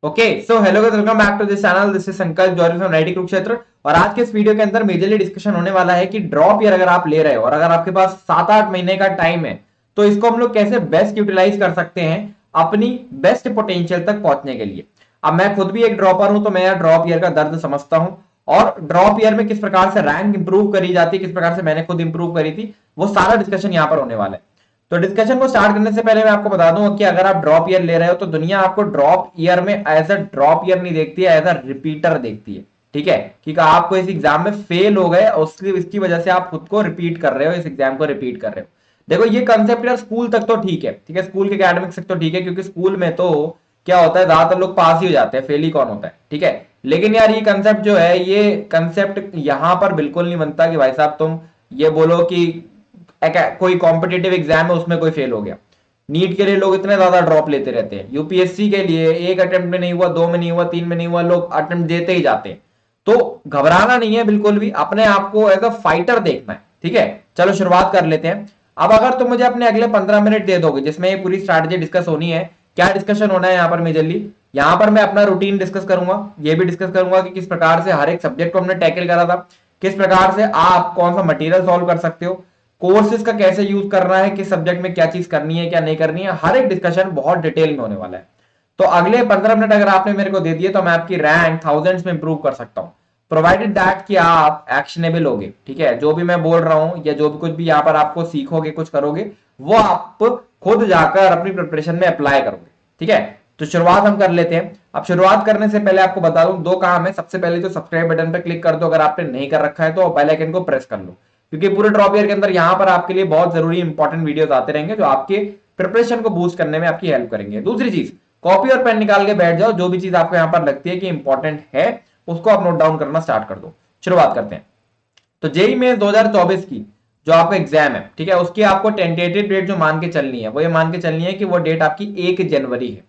Okay so hello guys, welcome back to this channel. This is Sankalp George from IT Kurukshetra. और आज के इस video के अंदर मेजरली डिस्कशन होने वाला है कि ड्रॉप ईयर अगर आप ले रहे हो और अगर आपके पास 7-8 महीने का टाइम है तो इसको हम लोग कैसे बेस्ट यूटिलाइज कर सकते हैं अपनी बेस्ट पोटेंशियल तक पहुंचने के लिए। अब मैं खुद भी एक ड्रॉपर हूं तो मैं यार ड्रॉप ईयर का दर्द समझता हूं और ड्रॉप ईयर में किस प्रकार से रैंक इंप्रूव करी जाती है, किस प्रकार से मैंने खुद इंप्रूव करी थी, वो सारा डिस्कशन यहां पर होने वाला है। तो डिस्कशन को स्टार्ट करने से पहले मैं आपको बता दूं कि अगर आप ड्रॉप ईयर ले रहे हो तो दुनिया आपको ड्रॉप ईयर में एज अ ड्रॉप ईयर नहीं देखती है, एज अ रिपीटर देखती है। ठीक है, कि आपको इस एग्जाम में फेल हो गए और इसकी वजह से आप खुद को रिपीट कर रहे हो, इस एग्जाम को रिपीट कर रहे हो। देखो ये कंसेप्ट यार स्कूल तक तो ठीक है, ठीक है, स्कूल के एकेडमिक्स तक तो ठीक है, क्योंकि स्कूल में तो क्या होता है, ज्यादातर लोग पास ही हो जाते हैं, फेल ही कौन होता है। ठीक है, लेकिन यार ये कंसेप्ट जो है, ये कंसेप्ट यहां पर बिल्कुल नहीं बनता कि भाई साहब तुम ये बोलो कि कोई कॉम्पिटेटिव एग्जाम है उसमें कोई फेल हो गया। नीट के लिए लोग इतने ज्यादा ड्रॉप लेते रहते हैं, यूपीएससी के लिए एक अटेम्प्ट में नहीं हुआ, दो में नहीं हुआ, तीन में नहीं हुआ, लोग अटेम्प्ट देते ही जाते हैं। तो घबराना नहीं है बिल्कुल भी, अपने आप को एज अ फाइटर देखना है। ठीक है, चलो शुरुआत कर लेते हैं। अब अगर तुम मुझे अपने अगले 15 मिनट दे दोगे जिसमें ये पूरी स्ट्रैटेजी डिस्कस होनी है, क्या डिस्कशन होना है यहाँ पर मेजरली, यहाँ पर मैं अपना रूटीन डिस्कस करूंगा, ये भी डिस्कस करूंगा कि किस प्रकार से हर एक सब्जेक्ट को हमने टैकल करा था, किस प्रकार से आप कौन सा मटेरियल सॉल्व कर सकते हो, कोर्सेज का कैसे यूज करना है, किस सब्जेक्ट में क्या चीज करनी है क्या नहीं करनी है, हर एक डिस्कशन बहुत डिटेल में होने वाला है। तो अगले 15 मिनट अगर आपने मेरे को दे दिए तो मैं आपकी रैंक थाउजेंड्स में इंप्रूव कर सकता हूं, प्रोवाइडेड दैट कि आप एक्शनेबल होगे। ठीक है, जो भी मैं बोल रहा हूं या जो भी कुछ भी यहाँ पर आपको सीखोगे, कुछ करोगे, वो आप खुद जाकर अपनी प्रिपरेशन में अप्लाई करोगे। ठीक है, तो शुरुआत हम कर लेते हैं। अब शुरुआत करने से पहले आपको बता दूं दो काम है। सबसे पहले तो सब्सक्राइब बटन पर क्लिक कर दो अगर आपने नहीं कर रखा है तो, बेल आइकन को प्रेस कर लो, क्योंकि पूरे ड्रॉप ईयर के अंदर यहां पर आपके लिए बहुत जरूरी इंपॉर्टेंट वीडियोस आते रहेंगे जो आपके प्रिपरेशन को बूस्ट करने में आपकी हेल्प करेंगे। दूसरी चीज, कॉपी और पेन निकाल के बैठ जाओ, जो भी चीज आपको यहां पर लगती है कि इंपॉर्टेंट है उसको आप नोट डाउन करना स्टार्ट कर दो। शुरुआत करते हैं। तो जेई में 2024 की जो आपका एग्जाम है, ठीक है, उसकी आपको टेंटेटिव डेट जो मान के चलनी है वो ये मान के चलनी है कि वो डेट आपकी 1 जनवरी है।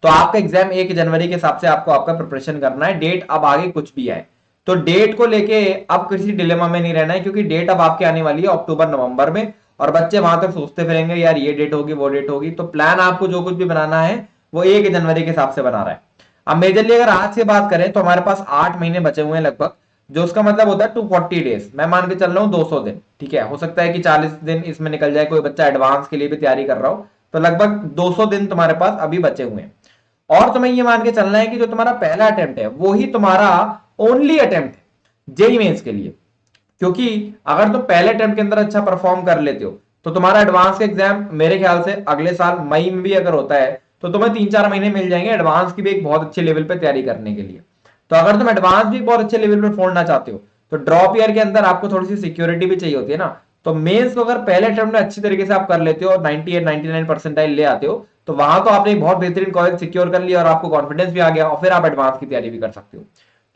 तो आपका एग्जाम 1 जनवरी के हिसाब से आपको आपका प्रिपरेशन करना है। डेट अब आगे कुछ भी आए तो डेट को लेके अब किसी डिलेमा में नहीं रहना है, क्योंकि डेट अब आपके आने वाली है अक्टूबर नवंबर में, और बच्चे वहां तक सोचते फिरेंगे यार ये डेट होगी वो डेट होगी। तो प्लान आपको जो कुछ भी बनाना है वो 1 जनवरी के हिसाब से बना रहा है। अब मेजरली अगर आज से बात करें तो हमारे पास 8 महीने बचे हुए हैं लगभग, जो उसका मतलब होता है 240 डेज। मैं मान के चल रहा हूँ 200 दिन। ठीक है, हो सकता है कि 40 दिन इसमें निकल जाए, कोई बच्चा एडवांस के लिए भी तैयारी कर रहा हो, तो लगभग 200 दिन तुम्हारे पास अभी बचे हुए हैं। और तुम्हें ये मान के चलना है कि जो तुम्हारा पहला अटेम्प्ट है वो ही तुम्हारा ओनली अटेम्प्ट है जेईई मेंस के लिए। क्योंकि अगर तुम पहले अटेम्प्ट के अंदर अच्छा परफॉर्म कर लेते हो तो तुम्हारा एडवांस का एग्जाम मेरे ख्याल से अगले साल मई में भी अगर होता है तो तुम्हें 3-4 महीने मिल जाएंगे एडवांस की भी एक बहुत अच्छे लेवल पे तैयारी करने के लिए। तो अगर तुम एडवांस भी बहुत अच्छे लेवल पे फोड़ना चाहते हो तो ड्रॉप ईयर के अंदर आपको थोड़ी सी सिक्योरिटी भी चाहिए होती है ना। तो मेंस को अगर पहले अटेम्प्ट में अच्छी तरीके से आप कर लेते हो और 98-99 परसेंटाइल ले आते हो तो वहां तो आपने बहुत बेहतरीन कॉलेज सिक्योर कर लिया और आपको कॉन्फिडेंस भी आ गया, और फिर आप एडवांस की तैयारी भी कर सकते हो।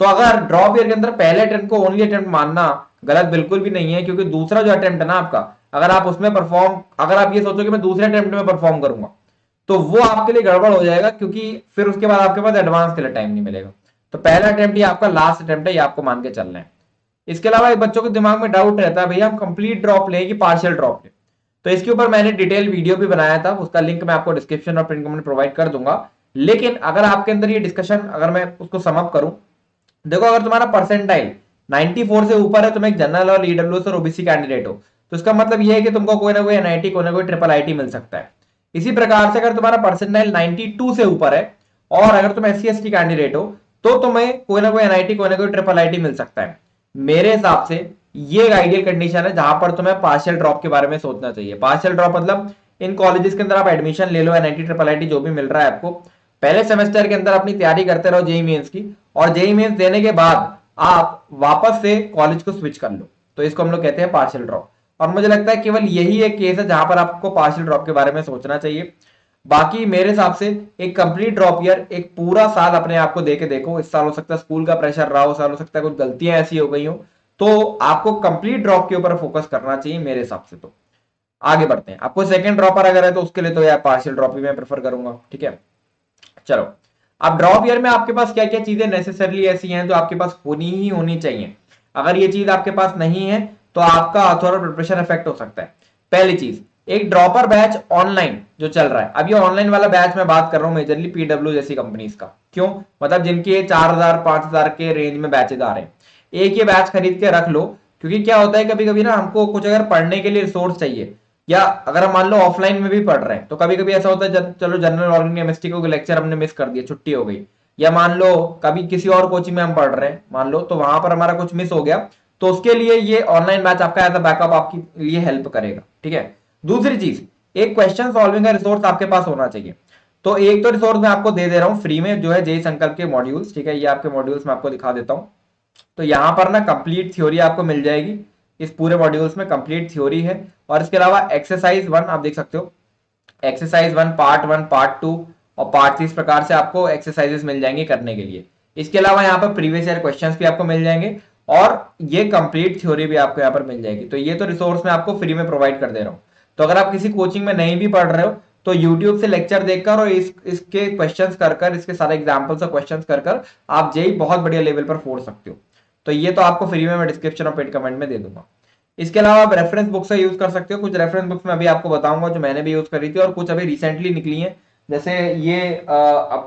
तो अगर ड्रॉप ईयर के अंदर पहले अटेम्प्ट को ओनली अटेम्प्ट मानना गलत बिल्कुल भी नहीं है, क्योंकि दूसरा जो अटेम्प्ट है ना आपका, अगर आप उसमें परफॉर्म, अगर आप ये सोचो कि मैं दूसरे अटेम्प्ट में परफॉर्म करूंगा तो वो आपके लिए गड़बड़ हो जाएगा, क्योंकि फिर उसके बाद आपके पास एडवांस के लिए टाइम नहीं मिलेगा। तो पहला अटेम्प्ट ही आपका लास्ट अटेम्प्ट है, ये आपको मान के चलना है। इसके अलावा एक बच्चों के दिमाग में डाउट रहता है भैया हम कंप्लीट ड्रॉप लें कि पार्शियल ड्रॉप लें। तो इसके ऊपर मैंने डिटेल वीडियो भी बनाया था, उसका लिंक मैं आपको डिस्क्रिप्शन और पिन कमेंट प्रोवाइड कर दूंगा। लेकिन अगर आपके अंदर ये डिस्कशन, अगर मैं उसको समअप करूं, देखो अगर तुम्हारा परसेंटाइल 94 से ऊपर है, तुम एक जनरल और ईडब्ल्यूएस और ओबीसी कैंडिडेट हो, तो इसका मतलब यह है कि तुमको कोई ना कोई एनआईटी, कोई ना कोई ट्रिपल आईटी मिल सकता है। इसी प्रकार से अगर तुम्हारा परसेंटाइल 92 से ऊपर है और अगर तुम एससी एसटी कैंडिडेट हो तो तुम्हें कोई ना कोई एनआईटी, कोई ना कोई ट्रिपल आईटी मिल सकता है। मेरे हिसाब से ये आइडियल कंडीशन है जहां पर तुम्हें पार्शियल ड्रॉप के बारे में सोचना चाहिए। पार्शियल ड्रॉप मतलब इन कॉलेजेस के अंदर आप एडमिशन ले लो, एनआईटी ट्रिपल आईटी जो भी मिल रहा है आपको, पहले सेमेस्टर के अंदर अपनी तैयारी करते रहो जेईई मेंस की, और जेईई मेंस देने के बाद आप वापस से कॉलेज को स्विच कर लो। तो इसको हम लोग कहते हैं पार्शियल ड्रॉप। और मुझे लगता है केवल यही एक केस है जहां पर आपको पार्शियल ड्रॉप के बारे में सोचना चाहिए। बाकी मेरे हिसाब से एक कंप्लीट ड्रॉप ईयर, एक पूरा साल अपने आप को देके देखो। इस साल हो सकता है स्कूल का प्रेशर रहा हो, साल हो सकता है कुछ गलतियां ऐसी हो गई हो, तो आपको कंप्लीट ड्रॉप के ऊपर फोकस करना चाहिए मेरे हिसाब से। तो आगे बढ़ते हैं। आपको सेकंड ड्रॉपर अगर है तो उसके लिए तो यार पार्शियल ड्रॉप ही मैं प्रेफर करूंगा। ठीक है, चलो। अब ड्रॉप ईयर में आपके पास क्या क्या चीजें नेसेसरली ऐसी हैं जो आपके पास होनी ही होनी चाहिए। अगर ये चीज आपके पास नहीं है तो आपका थोड़ा प्रिपरेशन इफेक्ट हो सकता है। पहली चीज, एक ड्रॉपर बैच ऑनलाइन जो चल रहा है, अब ये ऑनलाइन वाला बैच मैं बात कर रहा हूँ मेजरली पीडब्ल्यू जैसी कंपनीज का। क्यों? मतलब जिनके 4,000 5,000 के रेंज में बैचेज आ रहे हैं, एक ये बैच खरीद के रख लो। क्योंकि क्या होता है कभी कभी ना हमको कुछ अगर पढ़ने के लिए रिसोर्स चाहिए, या अगर हम मान लो ऑफलाइन में भी पढ़ रहे हैं, तो कभी कभी ऐसा होता है चलो जनरल ऑर्गेनिक केमिस्ट्री को लेक्चर हमने मिस कर दिया, छुट्टी हो गई, या मान लो कभी किसी और कोचिंग में हम पढ़ रहे हैं मान लो, तो वहां पर हमारा कुछ मिस हो गया, तो उसके लिए ये ऑनलाइन बैच आपका एज अ बैकअप आपके लिए हेल्प करेगा। ठीक है। दूसरी चीज, एक क्वेश्चन सॉल्विंग का रिसोर्स आपके पास होना चाहिए। तो एक तो रिसोर्स मैं आपको दे दे रहा हूँ फ्री में, जो है जेई संकल्प के मॉड्यूल्स। ठीक है, ये आपके मॉड्यूल्स मैं आपको दिखा देता हूँ। तो यहाँ पर ना कंप्लीट थ्योरी आपको मिल जाएगी, इस पूरे मॉड्यूल्स में कंप्लीट थ्योरी है। और इसके अलावा एक्सरसाइज 1 आप देख सकते हो, एक्सरसाइज 1 पार्ट 1 पार्ट 2 और पार्ट 3 इस प्रकार से आपको एक्सरसाइजेस मिल जाएंगे करने के लिए। इसके अलावा यहाँ पर प्रीवियस ईयर क्वेश्चंस भी आपको मिल जाएंगे, और ये कंप्लीट थ्योरी भी आपको यहाँ पर मिल जाएगी। तो ये तो रिसोर्स मैं आपको फ्री में प्रोवाइड कर दे रहा हूँ। तो अगर आप किसी कोचिंग में नहीं भी पढ़ रहे हो, तो यूट्यूब से लेक्चर देखकर और इसके क्वेश्चंस कर कर, इसके सारे एग्जाम्पल्स और क्वेश्चंस कर कर आप जेई बहुत बढ़िया लेवल पर फोड़ सकते हो। तो ये तो आपको फ्री में मैं डिस्क्रिप्शन और पेड कमेंट में दे दूंगा। इसके अलावा आप रेफरेंस बुक से यूज कर सकते हो। कुछ रेफरेंस बुक्स मैं अभी आपको बताऊंगा जो मैंने भी यूज करी थी, और कुछ अभी रिसेंटली निकली है। जैसे ये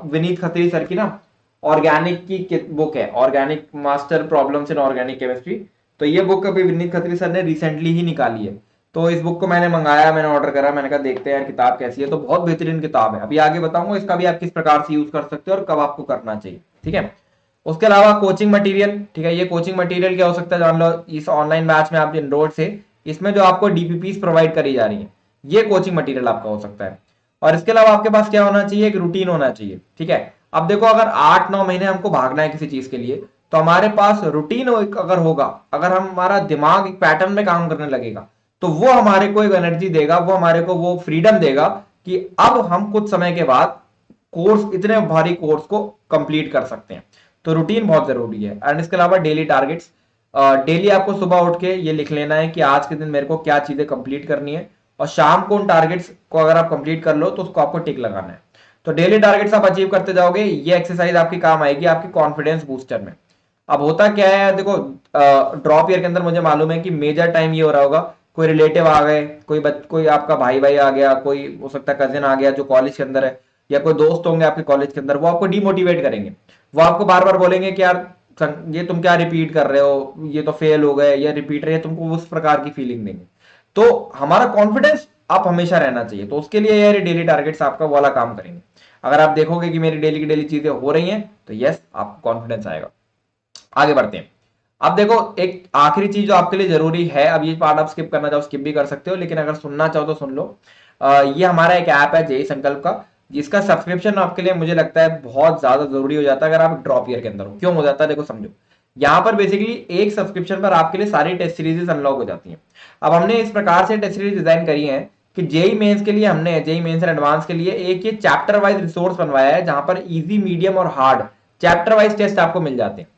विनीत खत्री सर की ना ऑर्गेनिक की बुक है, organic master problems in organic chemistry. तो ये बुक अभी विनीत खत्री सर ने रिसेंटली ही निकाली है। तो इस बुक को मैंने मंगाया, मैंने ऑर्डर करा, मैंने कहा देखते हैं यार किताब कैसी है। तो बहुत बेहतरीन किताब है, अभी आगे बताऊंगा इसका भी आप किस प्रकार से यूज कर सकते हो और कब आपको करना चाहिए। ठीक है। उसके अलावा कोचिंग मटेरियल, ठीक है, ये कोचिंग मटेरियल क्या हो सकता है जान लो। इस ऑनलाइन बैच में आप एनरोल्ड से, इसमें जो आपको डीपीपीस प्रोवाइड करी जा रही है, ये कोचिंग मटेरियल आपका हो सकता है। और इसके अलावा आपके पास क्या होना चाहिए, एक रूटीन होना चाहिए। ठीक है। अब देखो अगर 8-9 महीने हमको भागना है किसी चीज के लिए, तो हमारे पास रूटीन अगर होगा, अगर हमारा दिमाग एक पैटर्न में काम करने लगेगा, तो वो हमारे को एक एनर्जी देगा, वो हमारे को वो फ्रीडम देगा कि अब हम कुछ समय के बाद कोर्स, इतने भारी कोर्स को कंप्लीट कर सकते हैं। तो रूटीन बहुत जरूरी है। एंड इसके अलावा डेली टारगेट्स, डेली आपको सुबह उठ के ये लिख लेना है कि आज के दिन मेरे को क्या चीजें कंप्लीट करनी है, और शाम को उन टारगेट्स को अगर आप कंप्लीट कर लो तो उसको आपको टिक लगाना है। तो डेली टारगेट्स आप अचीव करते जाओगे, ये एक्सरसाइज आपकी काम आएगी आपकी कॉन्फिडेंस बूस्टर में। अब होता क्या है देखो, ड्रॉप ईयर के अंदर मुझे मालूम है कि मेजर टाइम ये हो रहा होगा, कोई रिलेटिव आ गए, कोई आपका भाई भाई आ गया, कोई हो सकता है कजिन आ गया जो कॉलेज के अंदर है, या कोई दोस्त होंगे आपके कॉलेज के अंदर, वो आपको डिमोटिवेट करेंगे। वो आपको बार बार बोलेंगे कि यार ये तुम क्या रिपीट कर रहे हो, ये तो फेल हो गए, या रिपीट रहे, तुमको उस प्रकार की फीलिंग देंगे। तो हमारा कॉन्फिडेंस आप हमेशा रहना चाहिए। तो उसके लिए यार डेली टारगेट्स आपका वाला काम करेंगे। अगर आप देखोगे कि मेरी डेली की डेली चीजें हो रही हैं, तो यस आपको कॉन्फिडेंस आएगा। आगे बढ़ते हैं। अब देखो एक आखिरी चीज जो आपके लिए जरूरी है, अब ये पार्ट आप स्किप करना चाहो स्किप भी कर सकते हो, लेकिन अगर सुनना चाहो तो सुन लो। ये हमारा एक ऐप है जेई संकल्प का, जिसका सब्सक्रिप्शन आपके लिए मुझे लगता है बहुत ज्यादा जरूरी हो जाता है अगर आप ड्रॉप ईयर के अंदर हो। क्यों हो जाता है देखो समझो। यहाँ पर बेसिकली एक सब्सक्रिप्शन पर आपके लिए सारी टेस्ट सीरीज अनलॉक हो जाती हैं। अब हमने इस प्रकार से टेस्ट सीरीज डिजाइन करी है कि जेई मेंस के लिए हमने, जेई मेंस एंड एडवांस के लिए एक ये चैप्टर वाइज रिसोर्स बनवाया है, जहां पर इजी मीडियम और हार्ड चैप्टर वाइज टेस्ट आपको मिल जाते हैं।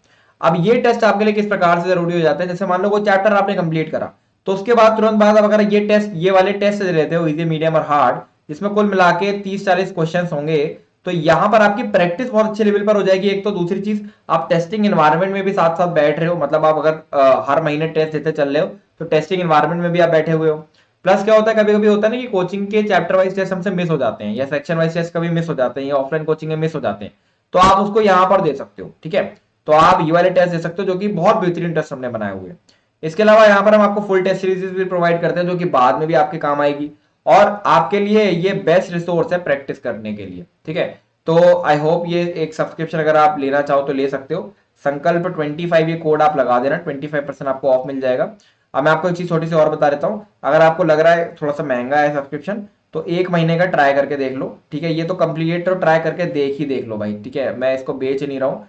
अब ये टेस्ट आपके लिए किस प्रकार से जरूरी हो जाता है, जैसे मान लो वो चैप्टर आपने कंप्लीट करा, तो उसके बाद तुरंत बाद अब अगर ये टेस्ट, ये वाले टेस्ट लेते हो इजी मीडियम और हार्ड, जिसमें कुल मिला के 30-40 क्वेश्चन होंगे, तो यहां पर आपकी प्रैक्टिस बहुत अच्छे लेवल पर हो जाएगी। एक तो दूसरी चीज, आप टेस्टिंग एनवायरनमेंट में भी साथ साथ बैठ रहे हो, मतलब आप अगर हर महीने टेस्ट देते चल रहे हो, तो टेस्टिंग एनवायरनमेंट में भी आप बैठे हुए हो। प्लस क्या होता है, कभी कभी होता है ना कि कोचिंग के चैप्टर वाइज टेस्ट हमसे मिस हो जाते हैं, या सेक्शन वाइज टेस्ट कभी मिस हो जाते हैं, या ऑफलाइन कोचिंग में मिस हो जाते हैं, तो आप उसको यहाँ पर दे सकते हो। ठीक है। तो आप ये वाले टेस्ट दे सकते हो, जो कि बहुत बेहतरीन टेस्ट हमने बनाए हुए हैं। इसके अलावा यहाँ पर हम आपको फुल टेस्ट सीरीज भी प्रोवाइड करते हैं, जो कि बाद में भी आपके काम आएगी, और आपके लिए ये बेस्ट रिसोर्स है प्रैक्टिस करने के लिए। ठीक है। तो आई होप ये एक सब्सक्रिप्शन अगर आप लेना चाहो तो ले सकते हो। संकल्प 25 ये कोड आप लगा देना, 25% आपको ऑफ मिल जाएगा। अब मैं आपको एक चीज छोटी सी और बता देता हूँ, अगर आपको लग रहा है थोड़ा सा महंगा है सब्सक्रिप्शन, तो 1 महीने का ट्राई करके देख लो। ठीक है। ये तो कंप्लीट तो ट्राई करके देख लो भाई। ठीक है। मैं इसको बेच नहीं रहा हूँ,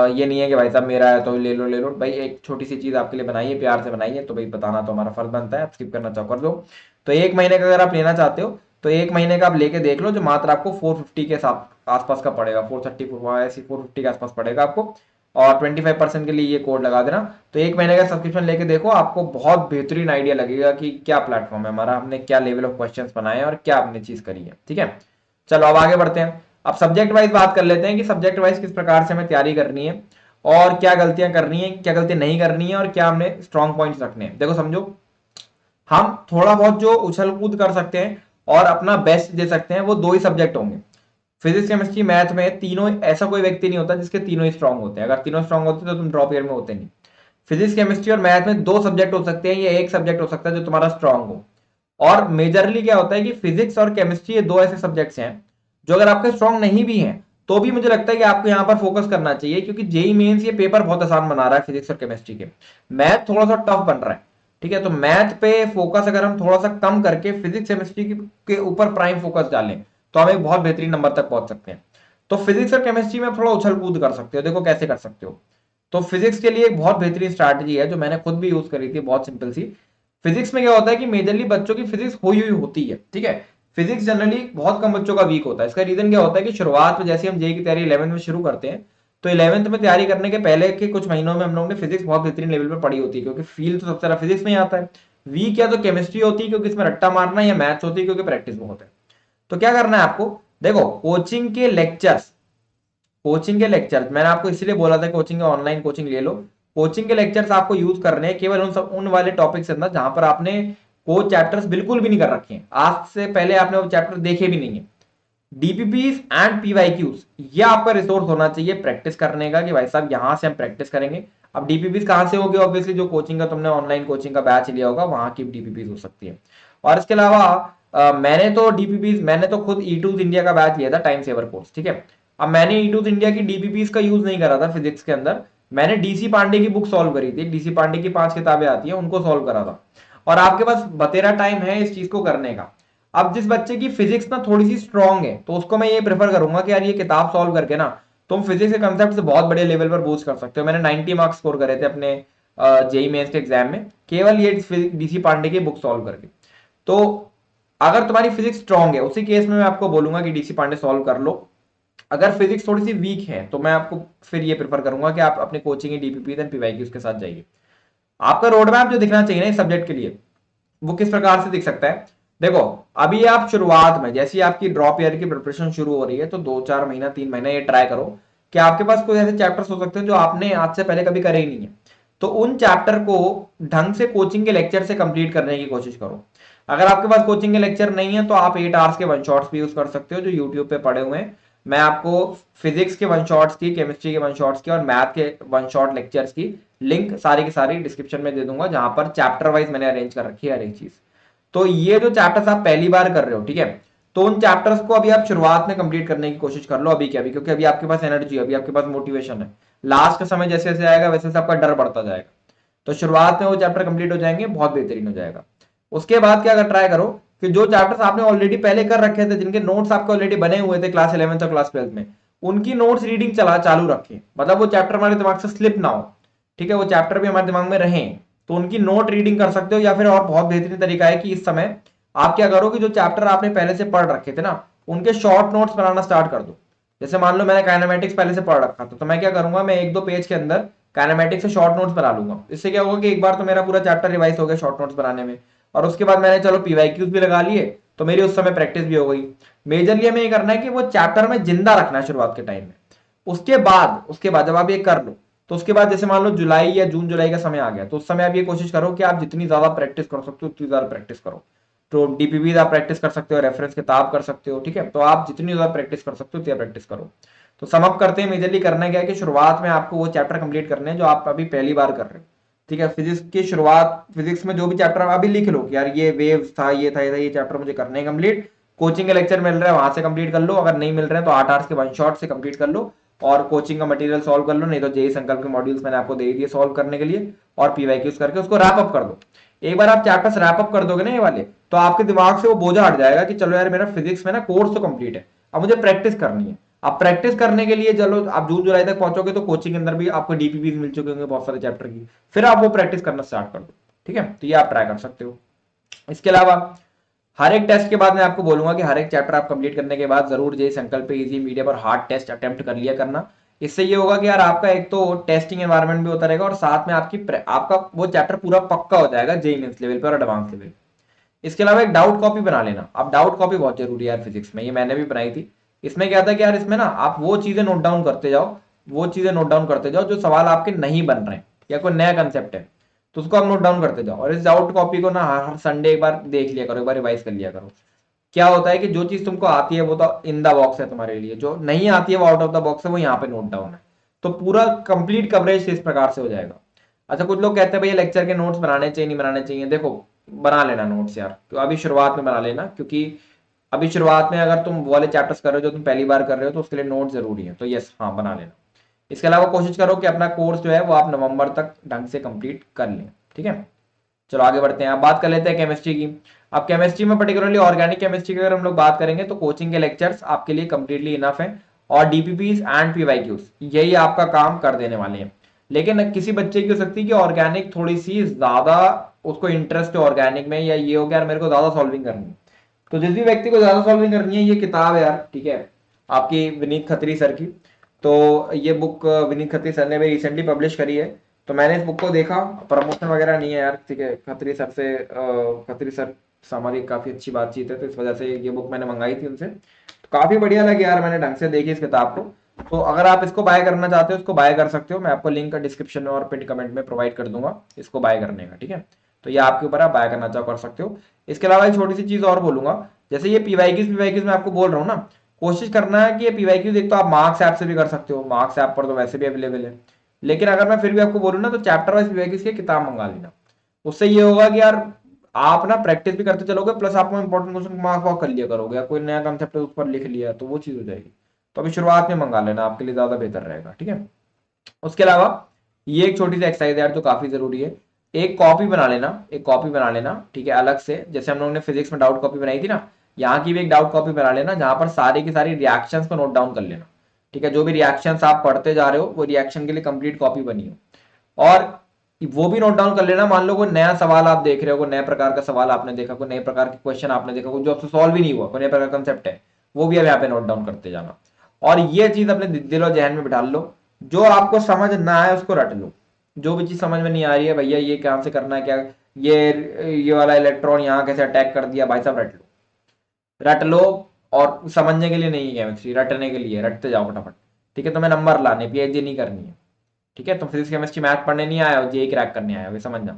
ये नहीं है कि भाई साहब मेरा है तो ले लो भाई। एक छोटी सी चीज आपके लिए बनाई है, प्यार से बनाई है, तो भाई बताना तो हमारा फर्ज बनता है। आप स्किप करना चाहो कर दो। तो 1 महीने का अगर आप लेना चाहते हो, तो 1 महीने का आप लेके देख लो, जो मात्र आपको 450 के आसपास का पड़ेगा, 430 450 के आसपास पड़ेगा आपको। और 25% के लिए ये कोड लगा देना। तो 1 महीने का सब्सक्रिप्शन लेके देखो, आपको बहुत बेहतरीन आइडिया लगेगा कि क्या प्लेटफॉर्म है हमारा, हमने क्या लेवल ऑफ क्वेश्चंस बनाए हैं और क्या हमने चीज करी है। ठीक है। चलो अब आगे बढ़ते हैं। अब सब्जेक्ट वाइज बात कर लेते हैं कि सब्जेक्ट वाइज किस प्रकार से हमें तैयारी करनी है, और क्या गलतियां करनी है, क्या गलती नहीं करनी है, और क्या हमने स्ट्रॉन्ग पॉइंट्स रखने हैं। देखो समझो, हम थोड़ा बहुत जो उछल कूद कर सकते हैं और अपना बेस्ट दे सकते हैं, वो दो ही सब्जेक्ट होंगे। फिजिक्स केमिस्ट्री मैथ में तीनों, ऐसा कोई व्यक्ति नहीं होता जिसके तीनों ही स्ट्रांग होते हैं। अगर तीनों स्ट्रांग होते तो तुम ड्रॉप ईयर में होते नहीं। फिजिक्स केमिस्ट्री और मैथ में दो सब्जेक्ट हो सकते हैं, या एक सब्जेक्ट हो सकता है जो तुम्हारा स्ट्रांग हो। और मेजरली क्या होता है कि फिजिक्स और केमिस्ट्री ये दो ऐसे सब्जेक्ट्स हैं जो अगर आपके स्ट्रांग नहीं भी हैं तो भी मुझे लगता है कि आपको यहाँ पर फोकस करना चाहिए, क्योंकि जेई मेंस ये पेपर बहुत आसान बना रहा है फिजिक्स और केमिस्ट्री के। मैथ थोड़ा सा टफ बन रहा है, ठीक है। तो मैथ पे फोकस अगर हम थोड़ा सा कम करके फिजिक्स केमिस्ट्री के ऊपर प्राइम फोकस डालें तो हम एक बहुत बेहतरीन नंबर तक पहुंच सकते हैं। तो फिजिक्स और केमिस्ट्री में थोड़ा उछल कूद कर सकते हो। देखो कैसे कर सकते हो। तो फिजिक्स के लिए एक बहुत बेहतरीन स्ट्रैटेजी है जो मैंने खुद भी यूज करी थी, बहुत सिंपल सी। फिजिक्स में क्या होता है कि मेजरली बच्चों की फिजिक्स हुई हुई होती है, ठीक है। फिजिक्स जनरली बहुत कम बच्चों का वीक होता है। इसका रीजन क्या होता है कि शुरुआत में जैसे हम जेई की तैयारी 11th में शुरू करते हैं, तो 11th में तैयारी करने के पहले के कुछ महीनों में हम लोगों ने फिजिक्स बहुत बेहतरीन लेवल पर पढ़ी होती है, क्योंकि फील तो सबसे ज्यादा फिजिक्स में ही आता है। वीक या तो केमिस्ट्री होती है क्योंकि इसमें रट्टा मारना, या मैथ्स होती है क्योंकि प्रैक्टिस बहुत है। तो क्या करना है आपको, देखो कोचिंग के लेक्चर्स मैंने आपको इसलिए बोला था कोचिंग ऑनलाइन कोचिंग ले लो। कोचिंग के लेक्चर्स आपको यूज करने हैं केवल उन वाले टॉपिक से अंदर जहां पर आपने वो चैप्टर्स बिल्कुल भी नहीं कर रखे हैं, आज से पहले आपने वो चैप्टर देखे भी नहीं है। डीपीपीज एंड पीवाईक्यूज, ये आपका रिसोर्स होना चाहिए प्रैक्टिस करने का, कि भाई साहब यहां से हम प्रैक्टिस करेंगे। अब डीपीपीज कहां से होगी, ऑब्वियसली जो कोचिंग का तुमने ऑनलाइन कोचिंग का बैच लिया होगा वहां की डीपीपीज हो सकती है। और इसके अलावा मैंने तो खुद ई टूज इंडिया का बैच लिया था, टाइम सेवर कोर्स, ठीक है। अब मैंने ई टूज इंडिया की डीपीपीज का यूज नहीं करा था फिजिक्स के अंदर। मैंने डीसी पांडे की बुक सॉल्व करी थी, डीसी पांडे की 5 किताबें आती है उनको सॉल्व करा था। और आपके पास बतेरा टाइम है इस चीज को करने का। अब जिस बच्चे की फिजिक्स ना थोड़ी सी स्ट्रांग है तो उसको मैं ये प्रेफर करूंगा कि यार ये किताब सॉल्व करके ना तुम फिजिक्स के कंसेप्ट से बहुत बड़े लेवल पर बूस्ट कर सकते हो। मैंने 90 मार्क्स स्कोर करे थे अपने जेई मेंस के एग्जाम में, केवल ये डीसी पांडे की बुक सॉल्व करके। तो अगर तुम्हारी फिजिक्स स्ट्रांग है उसी केस में मैं आपको बोलूंगा कि डीसी पांडे सॉल्व कर लो। अगर फिजिक्स थोड़ी सी वीक है तो मैं आपको फिर ये प्रेफर करूंगा कि आप अपने कोचिंग की डीपीपी एंड पीवाईक्यूज के साथ जाइए। आपका रोड मैप जो दिखना चाहिए ना इस सब्जेक्ट के लिए, वो किस प्रकार से दिख सकता है। देखो, अभी आप शुरुआत में जैसी आपकी ड्रॉप ईयर की प्रिपरेशन शुरू हो रही है तो 2-4 महीना 3 महीना ये ट्राई करो कि आपके पास कोई ऐसे चैप्टर्स हो सकते हैं जो आपने आज से पहले कभी करे ही नहीं है। तो उन चैप्टर को ढंग से कोचिंग के लेक्चर से कंप्लीट करने की कोशिश करो। अगर आपके पास कोचिंग के लेक्चर नहीं है तो आप 8 आवर्स के वन शॉट्स भी यूज कर सकते हो जो यूट्यूब पे पड़े हुए हैं। मैं आपको फिजिक्स के वन शॉट्स की, केमिस्ट्री के वन शॉट्स की और मैथ के वन शॉट लेक्चर्स की लिंक सारी की सारी डिस्क्रिप्शन में दे दूंगा, जहां पर चैप्टर वाइज मैंने अरेंज कर रखी है हर एक चीज। तो ये जो चैप्टर्स आप पहली बार कर रहे हो, ठीक है, तो उन चैप्टर्स को अभी आप शुरुआत में कंप्लीट करने की कोशिश कर लो अभी के अभी, क्योंकि अभी आपके पास एनर्जी है, अभी आपके पास मोटिवेशन है। लास्ट का समय जैसे जैसे आएगा वैसे वैसे आपका डर बढ़ता जाएगा। तो शुरुआत में वो चैप्टर कंप्लीट हो जाएंगे, बहुत बेहतरीन हो जाएगा। उसके बाद क्या कर ट्राई करो कि जो चैप्टर्स आपने ऑलरेडी पहले कर रखे थे, जिनके नोट्स आपके ऑलरेडी बने हुए थे क्लास 11th और क्लास 12th में, उनकी नोट्स रीडिंग चला चालू रखें। मतलब वो चैप्टर हमारे दिमाग से स्लिप ना हो, ठीक है, वो चैप्टर भी हमारे दिमाग में रहे। तो उनकी नोट रीडिंग कर सकते हो, या फिर और बहुत बेहतरीन तरीका है कि इस समय आप क्या करो कि जो चैप्टर आपने पहले से पढ़ रखे थे ना, उनके शॉर्ट नोट्स बनाना स्टार्ट कर दो। जैसे मान लो मैंने काइनेमेटिक्स पहले से पढ़ रखा था, तो मैं क्या करूंगा, मैं 1-2 पेज के अंदर काइनेमेटिक्स से शॉर्ट नोट्स बना लूंगा। इससे क्या होगा कि एक बार तो मेरा पूरा चैप्टर रिवाइज हो गया शॉर्ट नोट्स बनाने में, और उसके बाद मैंने चलो पीवाईक्यूज भी लगा लिए, तो मेरी उस समय प्रैक्टिस भी हो गई। मेजरली हमें ये करना है कि वो चैप्टर में जिंदा रखना है शुरुआत के टाइम में। उसके बाद जब आप ये कर लो, तो उसके बाद जैसे मान लो जुलाई या जून जुलाई का समय आ गया, तो उस समय आप ये कोशिश करो कि आप जितनी ज्यादा प्रैक्टिस कर सकते हो उतनी ज्यादा प्रैक्टिस करो। तो डीपीवी आप प्रैक्टिस कर सकते हो, रेफरेंस किताब कर सकते हो, ठीक है। तो आप जितनी ज्यादा प्रैक्टिस कर सकते हो उतनी प्रैक्टिस करो। तो सम अप करते हैं, मेजरली करना क्या है कि शुरुआत में आपको वो चैप्टर कंप्लीट करने हैं जो आप अभी पहली बार कर रहे हो, ठीक है। फिजिक्स की शुरुआत, फिजिक्स में जो भी चैप्टर आप अभी लिख लो कि यार ये वेव्स था, ये चैप्टर मुझे करने हैं कंप्लीट। कोचिंग के लेक्चर मिल रहा है वहां से कंप्लीट कर लो, अगर नहीं मिल रहे हैं तो 8 आवर्स के वन शॉट से कंप्लीट कर लो। और कोचिंग का मटेरियल सॉल्व कर लो, नहीं तो जेई संकल्प के मॉड्यूल्स मैंने आपको दे दिए सॉल्व करने के लिए, और पीवाईक्यूज करके उसको रैप अप कर दो। एक बार आप चैप्टर्स रैप अप कर दोगे ना ये वाले, तो आपके दिमाग से वो बोझा हट जाएगा कि चलो यार मेरा फिजिक्स में ना कोर्स तो कंप्लीट है, अब मुझे प्रैक्टिस करनी है। अब प्रैक्टिस करने के लिए चलो आप जून जुलाई तक पहुंचोगे तो कोचिंग के अंदर भी आपको डीपीपी मिल चुके होंगे बहुत सारे चैप्टर की, फिर आप वो प्रैक्टिस करना स्टार्ट कर दो, ठीक है। तो ये आप ट्राई कर सकते हो। इसके अलावा हर एक टेस्ट के बाद मैं आपको बोलूंगा कि हर एक चैप्टर आप कंप्लीट करने के बाद जरूर जेई संकल्प पे इजी, मीडियम और हार्ड टेस्ट अटेम्प्ट कर लिया करना। इससे ये होगा कि यार आपका एक तो टेस्टिंग एनवायरनमेंट भी होता रहेगा, और साथ में आपका वो चैप्टर पूरा पक्का हो जाएगा जेई मेंस लेवल पे और एडवांस लेवल। इसके अलावा एक डाउट कॉपी बना लेना। अब डाउट कॉपी बहुत जरूरी है यार फिजिक्स में, ये मैंने भी बनाई थी। इसमें क्या था कि यार इसमें ना आप वो चीजें नोट डाउन करते जाओ, वो चीजें नोट डाउन करते जाओ जो सवाल आपके नहीं बन रहे हैं या कोई नया कंसेप्ट है। तो उसको आप नोट डाउन करते जाओ, और इस डाउट कॉपी को ना हर संडे एक बार देख लिया करो, एक बार रिवाइज कर लिया करो। क्या होता है कि जो चीज तुमको आती है वो तो इन द बॉक्स है तुम्हारे लिए, जो नहीं आती है वो आउट ऑफ द बॉक्स है, वो यहाँ पे नोट डाउन है। तो पूरा कंप्लीट कवरेज इस प्रकार से हो जाएगा। अच्छा, कुछ लोग कहते हैं भैया लेक्चर के नोट्स बनाने चाहिए नहीं बनाने चाहिए। देखो, बना लेना नोट्स यार, तो अभी शुरुआत में बना लेना, क्योंकि अभी शुरुआत में अगर तुम वो वाले चैप्टर्स कर रहे हो जो तुम पहली बार कर रहे हो, तो उसके लिए नोट जरूरी है। तो यस, हाँ, बना लेना। इसके अलावा कोशिश करो कि अपना कोर्स जो है वो आप नवंबर तक ढंग से कंप्लीट कर लें। ठीक है, चलो आगे बढ़ते हैं। अब बात कर लेते हैं केमिस्ट्री की। अब केमिस्ट्री में पर्टिकुलरली ऑर्गेनिक केमिस्ट्री की अगर हम लोग बात करेंगे, तो कोचिंग के लेक्चर्स आपके लिए कंप्लीटली इनफ है, और डीपीपीज एंड पीवाईक्यूज यही आपका काम कर देने वाले हैं। लेकिन किसी बच्चे की हो सकती है कि ऑर्गेनिक थोड़ी सी ज्यादा उसको इंटरेस्ट है ऑर्गेनिक में, या ये हो गया यार मेरे को ज्यादा सॉल्विंग करनी है। तो जिस भी व्यक्ति को ज्यादा सॉल्विंग करनी है, ये किताब है यार, ठीक है, आपकी विनीत खत्री सर की। तो ये बुक विनीत खत्री सर ने भी रिसेंटली पब्लिश करी है। तो मैंने इस बुक को देखा, प्रमोशन वगैरह नहीं है यार, ठीक है, खत्री सर से खत्री सर से हमारी काफी अच्छी बातचीत है, तो इस वजह से ये बुक मैंने मंगाई थी उनसे। तो काफी बढ़िया लगी यार, मैंने ढंग से देखी इस किताब को। तो अगर आप इसको बाय करना चाहते हो, इसको बाय कर सकते हो, मैं आपको लिंक डिस्क्रिप्शन में और पिन कमेंट में प्रोवाइड कर दूंगा इसको बाय करने का। ठीक है, तो ये आपके ऊपर, आप बाय करना चाहो कर सकते हो। इसके अलावा एक छोटी सी चीज और बोलूंगा, जैसे ये पीवाईक्यूज मैं आपको बोल रहा हूँ ना, कोशिश करना है कि ये पीवाईक्यूज एक तो आप मार्क्स ऐप से भी कर सकते हो, मार्क्स ऐप पर तो वैसे भी अवेलेबल है। लेकिन अगर मैं फिर भी आपको बोलूँ ना, तो चैप्टर वाइज पीवाईक्यूज की किताब मंगा लेना। उससे ये होगा कि यार आप ना प्रैक्टिस भी करते चलोगे, प्लस आपको इंपॉर्टेंट क्वेश्चन मार्क वार्क कर लिया करोगे, या कोई नया कंसेप्ट है उस पर लिख लिया, तो वो चीज हो जाएगी। तो अभी शुरुआत में मंगा लेना, आपके लिए ज्यादा बेहतर रहेगा। ठीक है, उसके अलावा ये एक छोटी सी एक्सरसाइज है यार जो काफी जरूरी है। एक कॉपी बना लेना, एक कॉपी बना लेना, ठीक है, अलग से, जैसे हम लोगों ने फिजिक्स में डाउट कॉपी बनाई थी ना, यहाँ की भी एक डाउट कॉपी बना लेना, जहां पर सारी की सारी रिएक्शंस को नोट डाउन कर लेना। ठीक है, जो भी रिएक्शंस आप पढ़ते जा रहे हो, वो रिएक्शन के लिए कंप्लीट कॉपी बनी हो, और वो भी नोट डाउन कर लेना। मान लो कोई नया सवाल आप देख रहे हो, कोई नए प्रकार का सवाल आपने देखा, कोई नए प्रकार के क्वेश्चन आपने देखा, कोई जो आपसे सॉल्व ही नहीं हुआ, कोई नए प्रकार का कंसेप्ट है, वो भी अब यहाँ पे नोट डाउन करते जाना। और ये चीज अपने दिल और जहन में बिठा लो, जो आपको समझ ना आए उसको रट लो। जो भी चीज समझ में नहीं आ रही है, भैया ये कहां से करना है, क्या ये वाला इलेक्ट्रॉन यहाँ कैसे अटैक कर दिया, भाई साहब रट लो, रट लो। और समझने के लिए नहीं है केमिस्ट्री, रटने के लिए, रटते जाओ फटाफट। ठीक है, तुम्हें नंबर लाने, पीएचडी नहीं करनी है। ठीक है, तुम फिजिक्स केमिस्ट्री मैथ पढ़ने नहीं आए हो, जेई क्रैक करने आए हो, ये समझ जाओ।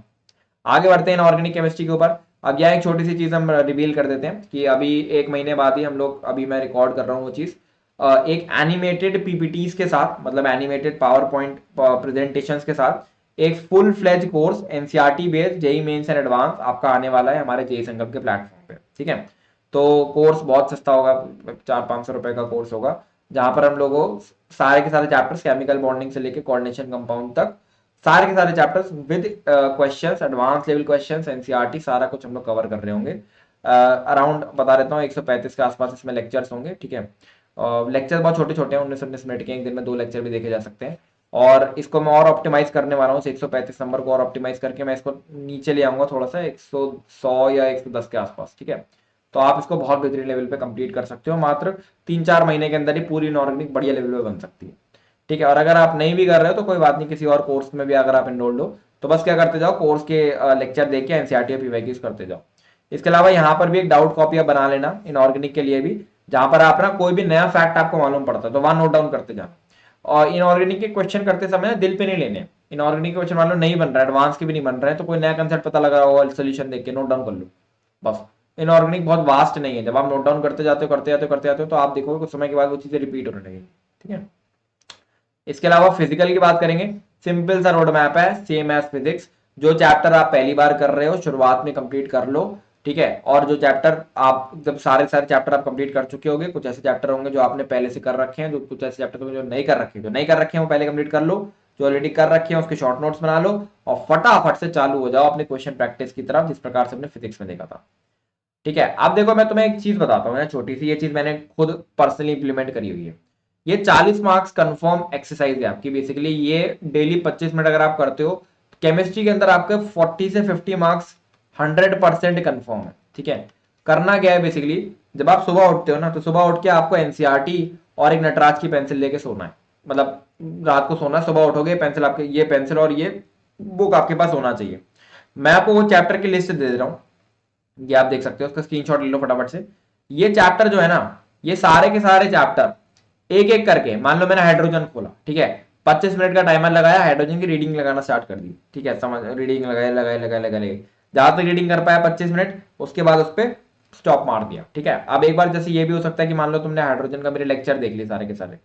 आगे बढ़ते हैं ऑर्गेनिक केमिस्ट्री के ऊपर। अब यह एक छोटी सी चीज हम रिवील कर देते हैं कि अभी 1 महीने बाद ही हम लोग, अभी मैं रिकॉर्ड कर रहा हूँ वो चीज, एक एनिमेटेड पीपीटीज के साथ, मतलब एनिमेटेड पावर पॉइंट प्रेजेंटेशन के साथ एक full fledge course NCERT based JEE mains and advance आपका आने वाला है हमारे जेई संगम के प्लेटफॉर्म पे। ठीक है, तो कोर्स बहुत सस्ता होगा, 400-500 रुपए का कोर्स होगा, जहां पर हम लोगों सारे के सारे चैप्टर्स, केमिकल बॉन्डिंग से लेकर कोऑर्डिनेशन कंपाउंड तक, सारे के सारे chapters with questions, advance level questions, NCERT, सारा कुछ हम लोग कवर कर रहे होंगे। अराउंड बता देता हूँ 135 के आसपास इसमें लेक्चर्स होंगे। ठीक है, लेक्चर बहुत छोटे छोटे हैं, 19-19 मिनट के, एक दिन में 2 लेक्चर भी देखे जा सकते हैं। और इसको मैं और ऑप्टिमाइज करने वाला हूँ, 135 नंबर को और ऑप्टिमाइज करके मैं इसको नीचे ले आऊंगा थोड़ा सा, 100 या 110 के आसपास। ठीक है, तो आप इसको बहुत बेहतरीन लेवल पे कंप्लीट कर सकते हो, मात्र 3-4 महीने के अंदर ही पूरी इनऑर्गेनिक बढ़िया लेवल पे बन सकती है। ठीक है, और अगर आप नहीं भी कर रहे हो तो कोई बात नहीं, किसी और कोर्स में भी अगर आप एनरोल्ड हो, तो बस क्या करते जाओ, कोर्स के लेक्चर देख के एनसीईआरटी और पीवाईक्यूज करते जाओ। इसके अलावा यहाँ पर भी एक डाउट कॉपी आप बना लेना इनऑर्गेनिक के लिए भी, जहां पर आप ना कोई भी नया फैक्ट आपको मालूम पड़ता है तो वहां नोट डाउन करते जाना। और इनऑर्गेनिक के क्वेश्चन करते समय दिल पे नहीं लेने। इनऑर्गेनिक के क्वेश्चन मान लो नहीं बन रहा है, एडवांस के भी नहीं बन रहे हैं, तो कोई नया कंसेप्ट पता लगा होगा, सोल्यूशन देख के नोट डाउन कर लो बस। इनऑर्गेनिक बहुत वास्ट नहीं है, जब आप नोट डाउन करते जाते हो करते जाते हो करते जाते हो, तो आप देखोगे कुछ समय के बाद वो चीजें रिपीट होने लगेगी। ठीक है, इसके अलावा फिजिकल की बात करेंगे, सिंपल सा रोड मैप है, सेम एज फिजिक्स। जो चैप्टर आप पहली बार कर रहे हो शुरुआत में कंप्लीट कर लो। ठीक है, और जो चैप्टर आप जब सारे सारे चैप्टर आप कंप्लीट कर चुके होंगे, कुछ ऐसे चैप्टर होंगे जो आपने पहले से कर रखे हैं, जो कुछ ऐसे चैप्टर होंगे जो नहीं कर रखे, जो नहीं कर रखे हैं वो पहले कंप्लीट कर लो, जो ऑलरेडी कर रखे हैं उसके शॉर्ट नोट्स बना लो, और फटाफट से चालू हो जाओ अपने क्वेश्चन प्रैक्टिस की तरफ, जिस प्रकार से हमने फिजिक्स में देखा था। ठीक है, अब देखो मैं तुम्हें एक चीज बताता हूँ, छोटी सी, ये चीज मैंने खुद पर्सनली इंप्लीमेंट करी हुई है। ये 40 मार्क्स कंफर्म एक्सरसाइज है आपकी, बेसिकली ये डेली 25 मिनट अगर आप करते हो, केमिस्ट्री के अंदर आपके 40 से 50 मार्क्स 100% कंफर्म है। ठीक है, करना क्या है बेसिकली, जब आप सुबह उठते हो ना, तो सुबह उठ के आपको एनसीईआरटी और एक नटराज की पेंसिल लेके सोना है, मतलब रात को सोना, सुबह उठोगे पेंसिल आपके, ये पेंसिल और ये बुक आपके पास होना चाहिए। मैं आपको वो चैप्टर की लिस्ट दे रहा हूँ, ये आप देख सकते हो, उसका स्क्रीनशॉट ले लो फटाफट से। ये चैप्टर जो है ना, ये सारे के सारे चैप्टर एक एक करके, मान लो मैंने हाइड्रोजन खोला, ठीक है, 25 मिनट का टाइमर लगाया, हाइड्रोजन की रीडिंग लगाना स्टार्ट कर दी। ठीक है, समझ, रीडिंग लगाए लगाए लगाए लगाए, जहां तक रीडिंग कर पाया 25 मिनट, उसके बाद उस पर स्टॉप मार दिया। ठीक है, अब एक बार जैसे ये भी हो सकता है कि मान लो तुमने हाइड्रोजन का मेरे लेक्चर देख लिए सारे के सारे,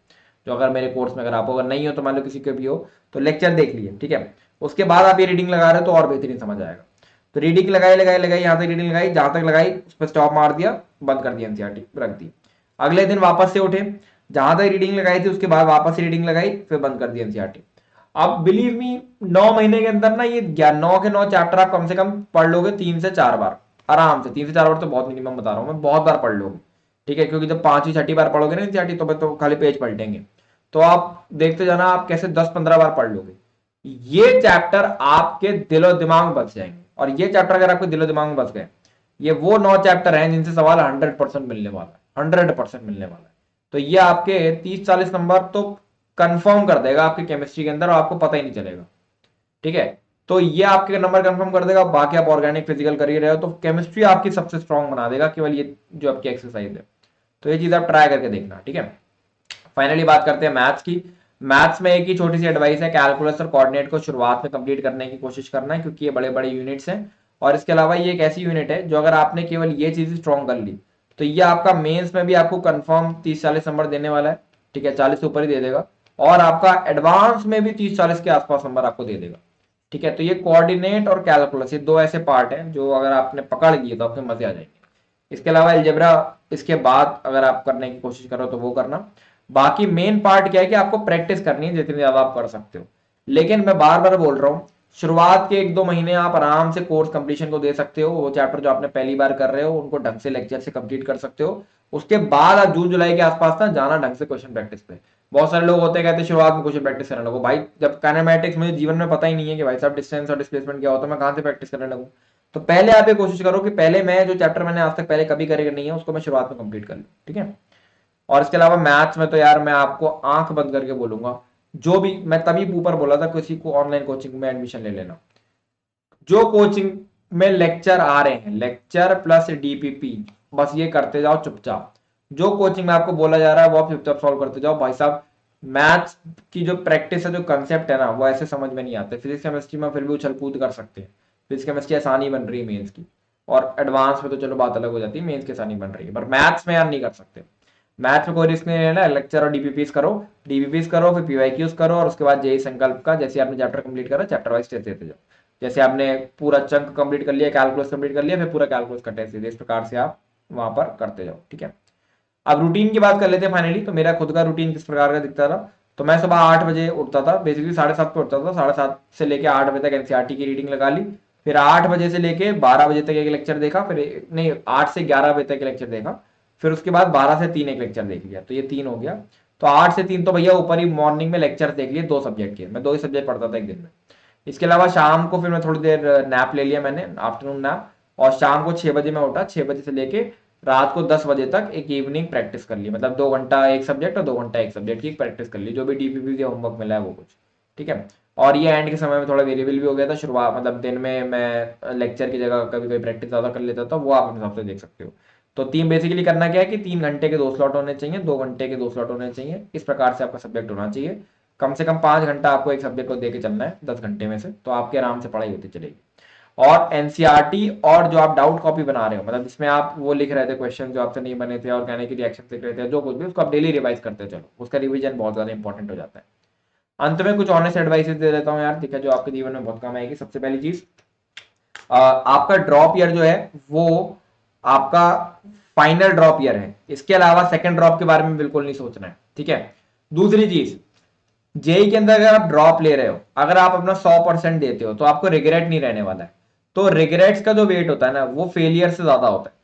जो अगर मेरे कोर्स में अगर आप, अगर नहीं हो तो मान लो किसी के भी हो तो लेक्चर देख लिए। ठीक है, उसके बाद आप ये रीडिंग लगा रहे हो तो और बेहतरीन समझ आएगा। तो रीडिंग लगाई लगाई लगाई, यहाँ तक रीडिंग लगाई, जहां तक लगाई उस पर स्टॉप मार दिया, बंद कर दिया, एनसीईआरटी रख दी। अगले दिन वापस से उठे, जहां तक रीडिंग लगाई थी उसके बाद वापस से रीडिंग लगाई, फिर बंद कर दी एनसीईआरटी। अब बिलीव मी, 9 महीने के अंदर ना ये 9 के 9 चैप्टर आप कम से कम पढ़ लोगे 3 से 4 बार आराम से। 3 से 4 बार तो बहुत मिनिमम बता रहा हूं मैं, बहुत बार पढ़ लोगे। ठीक है, क्योंकि जब 5वीं 6ठी बार पढ़ोगे ना एनसीईआरटी तो खाली पेज पलटेंगे, तो आप देखते जाना आप कैसे 10 15 बार पढ़ लोगे। ये चैप्टर आपके दिलो दिमाग में बस जाएंगे, और ये चैप्टर अगर आपके दिलो दिमाग में बस गए, ये वो 9 चैप्टर हैं जिनसे सवाल 100% मिलने वाला है, 100% मिलने वाला है। तो ये आपके 30 40 नंबर तो कंफर्म कर देगा आपकी केमिस्ट्री के अंदर, और आपको पता ही नहीं चलेगा। ठीक है, तो ये आपके नंबर कंफर्म कर देगा। बाकी आप ऑर्गेनिक फिजिकल कर ही रहे हो तो केमिस्ट्री आपकी सबसे स्ट्रांग बना देगा, केवल ये जो आपकी एक्सरसाइज है। तो ये चीज आप ट्राई करके देखना। ठीक है, फाइनली बात करते हैं मैथ्स की। मैथ्स में एक ही छोटी सी एडवाइस है, कैलकुलस और कोऑर्डिनेट को शुरुआत में कंप्लीट करने की कोशिश करना है, क्योंकि ये बड़े बड़े यूनिट्स हैं। और इसके अलावा ये एक ऐसी यूनिट है जो अगर आपने केवल ये चीज स्ट्रॉन्ग कर ली तो ये आपका मेंस में भी आपको कंफर्म 30 40 नंबर देने वाला है। ठीक है, 40 से ऊपर ही दे देगा, और आपका एडवांस में भी 30 40 के आसपास नंबर आपको दे देगा। ठीक है, तो ये कोऑर्डिनेट और कैलकुलस, ये दो ऐसे पार्ट हैं जो अगर आपने पकड़ लिए तो आपके मजे आ जाएंगे। इसके अलावा अलजेब्रा इसके बाद अगर आप करने की कोशिश करो तो वो करना। बाकी मेन पार्ट क्या है कि आपको प्रैक्टिस करनी है जितनी ज्यादा आप कर सकते हो। लेकिन मैं बार बार बोल रहा हूँ, शुरुआत के 1 2 महीने आप आराम से कोर्स कंप्लीशन को दे सकते हो। वो चैप्टर जो आपने पहली बार कर रहे हो उनको ढंग से लेक्चर से कंप्लीट कर सकते हो। उसके बाद आप जून जुलाई के आसपास ना जाना ढंग से क्वेश्चन प्रैक्टिस पे। बहुत सारे लोग होते हैं कहते हैं शुरुआत में क्वेश्चन प्रैक्टिस करने लगो। भाई जब काइनेमैटिक्स मुझे जीवन में पता ही नहीं है कि भाई साहब डिस्टेंस और डिस्प्लेसमेंट क्या होता है, मैं कहां से प्रैक्टिस करने लगूं। तो पहले आप ये कोशिश करो कि पहले मैं जो चैप्टर मैंने आज तक पहले कभी करे नहीं है उसको मैं शुरुआत में कंप्लीट कर लूं। ठीक है, और इसके अलावा मैथ्स में तो यार मैं आपको आंख बंद करके बोलूंगा, जो भी मैं तभी ऊपर बोला था किसी को ऑनलाइन कोचिंग में एडमिशन ले लेना। जो कोचिंग में लेक्चर आ रहे हैं, लेक्चर प्लस डीपीपी, बस ये करते जाओ चुपचाप। जो कोचिंग में आपको बोला जा रहा है वो आप चुपचाप सॉल्व करते जाओ। भाई साहब मैथ्स की जो प्रैक्टिस है, जो कंसेप्ट है ना, वो ऐसे समझ में नहीं आते। फिजिक्स केमिस्ट्री में फिर भी उछल कूद कर सकते हैं, फिजिक्स केमिस्ट्री आसानी बन रही है मेंस की, और एडवांस में तो चलो बात अलग हो जाती है, मेंस की आसानी बन रही है, पर मैथ्स में यार नहीं कर सकते। मैथ्स में कोई रिस्क नहीं लेना, लेक्चर और डीपीपीस करो, डीपीपीस करो, फिर पीवाईक्यूज करो, और उसके बाद जेई संकल्प का जैसे आपने चैप्टर कंप्लीट करा चैप्टर वाइज टेस्ट देते जाओ। जैसे आपने पूरा चंक कंप्लीट कर लिया, कैलकुलस कंप्लीट कर लिया, फिर पूरा कैलकुलस का टेस्ट दे, इस प्रकार से आप वहां पर करते जाओ। ठीक है, अब रूटीन की बात कर लेते हैं फाइनली। तो मेरा खुद का रूटीन किस प्रकार का दिखता था, तो मैं सुबह 8 बजे उठता था, बेसिकली 7:30 पे उठता था। 7:30 से लेके 8 बजे तक एनसीईआरटी की रीडिंग लगा ली। फिर 8 बजे से लेके 12 बजे तक एक लेक्चर देखा, फिर नहीं 8 से 11 बजे तक एक लेक्चर देखा, फिर उसके बाद 12 से 3 एक लेक्चर देख लिया, तो ये 3 हो गया। तो 8 से 3 तो भैया ऊपर ही मॉर्निंग में लेक्चर देख लिए 2 सब्जेक्ट के, मैं 2 ही सब्जेक्ट पढ़ता था एक दिन में। इसके अलावा शाम को फिर मैं थोड़ी देर नैप ले लिया मैंने, आफ्टरनून नैप, और शाम को 6 बजे मैं उठा, 6 बजे से लेके रात को 10 बजे तक एक इवनिंग प्रैक्टिस कर ली, मतलब 2 घंटा एक सब्जेक्ट और 2 घंटा एक सब्जेक्ट की प्रैक्टिस कर ली, जो भी डीपीपी का होमवर्क मिला है वो कुछ। ठीक है, और ये एंड के समय में थोड़ा वेरिएबल भी हो गया था। शुरुआत मतलब दिन में मैं लेक्चर की जगह कभी कभी प्रैक्टिस ज्यादा कर लेता था, वो आप अपने हिसाब से देख सकते हो। तो तीन बेसिकली करना क्या है कि 3 घंटे के 2 स्लॉट होने चाहिए, 2 घंटे के 2 स्लॉट होने चाहिए, इस प्रकार से आपका सब्जेक्ट होना चाहिए। कम से कम 5 घंटा आपको एक सब्जेक्ट को देके चलना है 10 घंटे में से, तो आपके आराम से पढ़ाई होती चलेगी। और एनसीईआरटी और जो आप डाउट कॉपी बना रहे हो, मतलब जिसमें आप वो लिख रहे थे क्वेश्चन जो आपसे नहीं बने थे और कहने की रिएक्शन लिख रहे थे, जो कुछ भी, उसको आप डेली रिवाइज करते चलो, उसका रिवीजन बहुत ज्यादा इंपॉर्टेंट हो जाता है। अंत में कुछ ऑनेस्ट एडवाइसेस दे देता हूँ यार, ठीक है, जो आपके जीवन में बहुत काम आएगी। सबसे पहली चीज, आपका ड्रॉप ईयर जो है वो आपका फाइनल ड्रॉप ईयर है, इसके अलावा सेकंड ड्रॉप के बारे में बिल्कुल नहीं सोचना है। ठीक है, दूसरी चीज, जेई के अंदर अगर आप ड्रॉप ले रहे हो, अगर आप अपना 100% देते हो तो आपको रिग्रेट नहीं रहने वाला है। तो रिग्रेट्स का जो वेट होता है ना, वो फेलियर से ज्यादा होता है।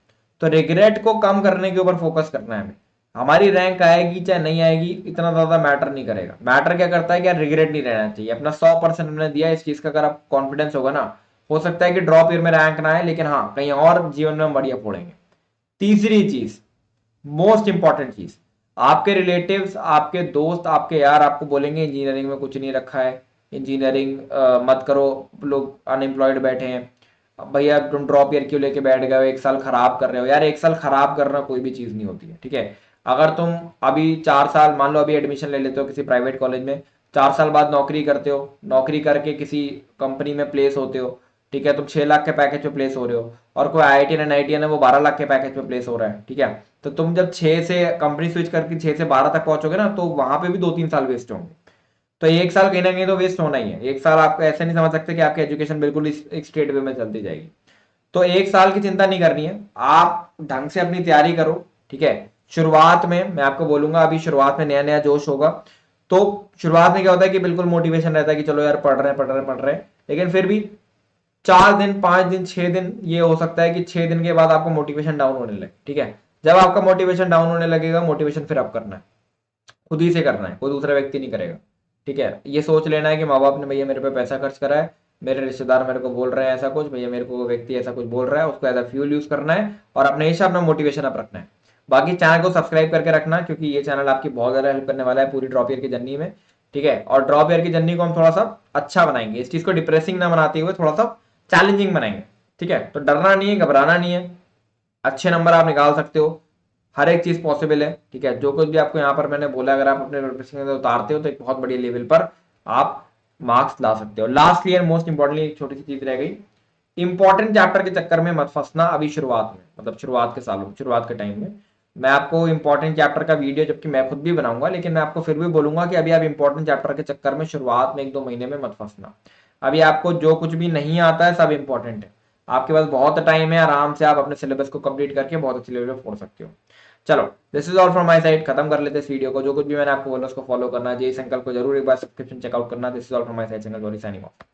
तो रिग्रेट को कम करने के ऊपर फोकस करना है हमें। हमारी रैंक आएगी चाहे नहीं आएगी इतना ज्यादा मैटर नहीं करेगा। मैटर क्या करता है कि यार रिग्रेट नहीं रहना चाहिए, अपना 100% हमने दिया, इस चीज का अगर आप कॉन्फिडेंस होगा ना, हो सकता है कि ड्रॉप ईयर में रैंक ना आए, लेकिन हाँ कहीं और जीवन में हम बढ़िया फोड़ेंगे। तीसरी चीज, मोस्ट इंपॉर्टेंट चीज, आपके रिलेटिव्स, आपके दोस्त, आपके यार आपको बोलेंगे इंजीनियरिंग में कुछ नहीं रखा है, इंजीनियरिंग मत करो, लोग अनएम्प्लॉयड बैठे हैं, भैया तुम ड्रॉप ईयर क्यों लेके बैठ गए हो, 1 साल खराब कर रहे हो। यार 1 साल खराब करना कोई भी चीज नहीं होती है। ठीक है, अगर तुम अभी 4 साल, मान लो अभी एडमिशन ले लेते हो किसी प्राइवेट कॉलेज में, 4 साल बाद नौकरी करते हो, नौकरी करके किसी कंपनी में प्लेस होते हो, ठीक है, तुम 6 लाख के पैकेज पे प्लेस हो रहे हो, और कोई IITian NITian है वो 12 लाख के पैकेज पे प्लेस हो रहा है, ठीक है, तो तुम जब 6 से कंपनी स्विच करके 6 से 12 तक पहुंचोगे ना, तो वहां पे भी 2-3 साल वेस्ट होंगे। तो 1 साल कहीं ना कहीं तो वेस्ट होना ही है। 1 साल आपको ऐसे नहीं समझ सकते कि आपकी एजुकेशन बिल्कुल एक स्ट्रेट वे में चलती जाएगी। तो 1 साल की चिंता नहीं करनी है, आप ढंग से अपनी तैयारी करो, ठीक है। शुरुआत में मैं आपको बोलूंगा, अभी शुरुआत में नया नया जोश होगा, तो शुरुआत में क्या होता है कि बिल्कुल मोटिवेशन रहता है कि चलो यार पढ़ रहे हैं पढ़ रहे हैं पढ़ रहे हैं, लेकिन फिर भी 4 दिन 5 दिन 6 दिन ये हो सकता है कि 6 दिन के बाद आपको मोटिवेशन डाउन होने लगे, ठीक है। जब आपका मोटिवेशन डाउन होने लगेगा, मोटिवेशन फिर आप करना है, खुद ही से करना है, कोई दूसरा व्यक्ति नहीं करेगा, ठीक है। ये सोच लेना है कि माँ बाप ने भैया मेरे पे पैसा खर्च करा है, मेरे रिश्तेदार मेरे को बोल रहे हैं ऐसा कुछ, भैया मेरे को वो व्यक्ति ऐसा कुछ बोल रहा है, उसको एज अ फ्यूल यूज करना है और अपने हिसाब अपना मोटिवेशन अप रखना है। बाकी चैनल को सब्सक्राइब करके रखना, क्योंकि ये चैनल आपकी बहुत ज्यादा हेल्प करने वाला है पूरी ड्रॉप ईयर की जर्नी में, ठीक है। और ड्रॉप ईयर की जर्नी को हम थोड़ा सा अच्छा बनाएंगे, इस चीज को डिप्रेसिंग ना बनाते हुए थोड़ा सा चैलेंजिंग बनाएंगे, ठीक है। तो डरना नहीं है, घबराना नहीं है, अच्छे नंबर आप निकाल सकते हो, हर एक चीज पॉसिबल है, ठीक है। जो कुछ भी आपको यहाँ पर मैंने बोला, अगर आप अपने प्रिपरेशन के अंदर उतारते हो तो एक बहुत बड़ी लेवल पर आप मार्क्स ला सकते हो। लास्टली एंड मोस्ट इंपॉर्टेंटली एक छोटी सी चीज रह गई, इंपॉर्टेंट चैप्टर के चक्कर में मत फंसना अभी शुरुआत में, मतलब शुरुआत के सालों, शुरुआत के टाइम में। मैं आपको इंपॉर्टेंट चैप्टर का वीडियो जबकि मैं खुद भी बनाऊंगा, लेकिन मैं आपको फिर भी बोलूंगा कि अभी आप इंपॉर्टेंट चैप्टर के चक्कर में शुरुआत में 1-2 महीने में मत फंसना। अभी आपको जो कुछ भी नहीं आता है सब इंपॉर्टेंट है, आपके पास बहुत टाइम है, आराम से आप अपने सिलेबस को कंप्लीट करके बहुत अच्छी लेवल पे पढ़ सकते हो। चलो, this is all from my side, खत्म कर लेते इस वीडियो को। जो कुछ भी मैंने आपको बोला उसको फॉलो करना, जय संकल्प को जरूर एक बार सब्सक्रिप्शन चेकआउट करना। This is all from my side, संकल्प साइनिंग ऑफ।